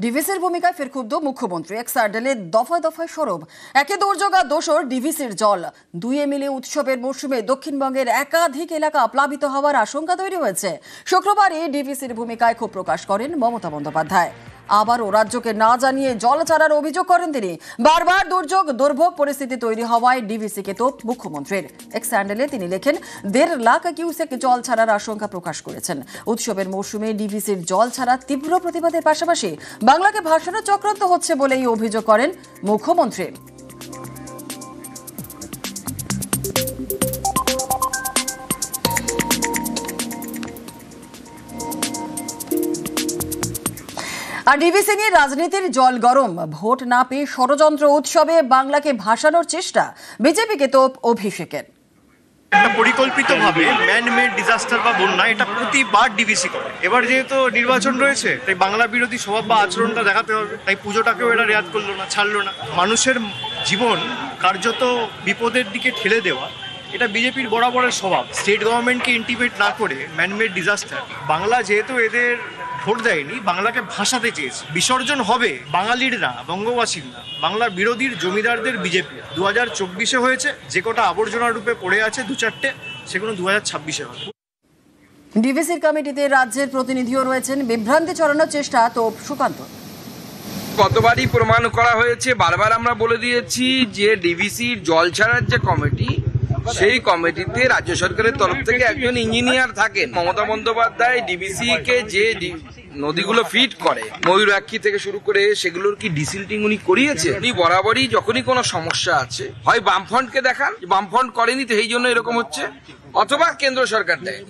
ডিভিসির ভূমিকায় ফের ক্ষুব্ধ মুখ্যমন্ত্রী। এক স্যান্ডেলে দফায় দফায় সরব। একে দুর্যোগ আর দোসর ডিভিসির জল। দুয়ে মিলে উৎসবের মরশুমে দক্ষিণবঙ্গের একাধিক এলাকা প্লাবিত হওয়ার আশঙ্কা তৈরি হয়েছে। শুক্রবারই ডিভিসির ভূমিকায় ক্ষোভ প্রকাশ করেন মমতা বন্দ্যোপাধ্যায়। আবারও রাজ্যকে না জানিয়ে জল ছাড়ার অভিযোগ করেন তিনি। বারবার দুর্ভোগ পরিস্থিতি তৈরি হওয়ায় ডিভিসিকে তোপ মুখ্যমন্ত্রীর। এক স্যান্ডেলে তিনি লেখেন, 1.5 লাখ কিউসেক জল ছাড়ার আশঙ্কা প্রকাশ করেছেন। উৎসবের মৌসুমে ডিভিসির জল ছাড়া তীব্র প্রতিবাদের পাশাপাশি বাংলাকে ভাসানোর চক্রান্ত হচ্ছে বলেই অভিযোগ করেন মুখ্যমন্ত্রী। আর ডিভিসি নিয়ে রাজনীতির জল গরম। ভোট না পেয়ে ষড়যন্ত্র, উৎসবে বাংলাকে ভাসানোর চেষ্টা। বিজেপিকে তোপ অভিষেকের। পরিকল্পিতভাবে ম্যান মেড ডিজাস্টার বা বন্যা এটা প্রতিবার ডিভিসি করে। এবার যেহেতু নির্বাচন রয়েছে, তাই বাংলা বিরোধী স্বভাব বা আচরণটা দেখাতে হবে। তাই পুজোটাকেও এরা রেয়াত করলো না, ছাড়লো না। মানুষের জীবন কার্যত বিপদের দিকে ঠেলে দেওয়া, এটা বিজেপির বরাবরের স্বভাব। স্টেট গভর্নমেন্টকে ইন্টিমেট না করে ম্যানমেড ডিজাস্টার, বাংলা যেহেতু এদের ভোট দেয়নি, বাংলাকে ভাসাতে চেয়েছে। বিসর্জন হবে বাঙালির না, বঙ্গবাসীর না, বাংলার বিরোধীর জমিদারদের বিজেপি। 2024-এ হয়েছে, যে কটা আবর্জনা রূপে পড়ে আছে 2-4টে, সেগুলো 2026-এ হবে। ডিভিসির কমিটিতে রাজ্যের প্রতিনিধিও রয়েছেন। বিভ্রান্তি ছড়ানোর চেষ্টা তোপ সুকান্ত। কতবারই প্রমাণ করা হয়েছে, বারবার আমরা বলে দিয়েছি যে ডিভিসির জল ছাড়ার যে কমিটি, সেই কমিটিতে রাজ্য সরকারের তরফ থেকে একজন ইঞ্জিনিয়ার থাকেন। মমতা বন্দ্যোপাধ্যায় ডিভিসি কে যে নদীগুলো ফিট করে, ময়ূরাক্ষী থেকে শুরু করে, সেগুলোর কি ডিসিল্টিং উনি করিয়েছে? উনি বরাবরই যখনই কোনো সমস্যা আছে, হয় বামফ্রন্টকে দেখান, বামফ্রন্ট করেনি তো এই জন্য এরকম হচ্ছে, অথবা কেন্দ্র সরকার দেয়।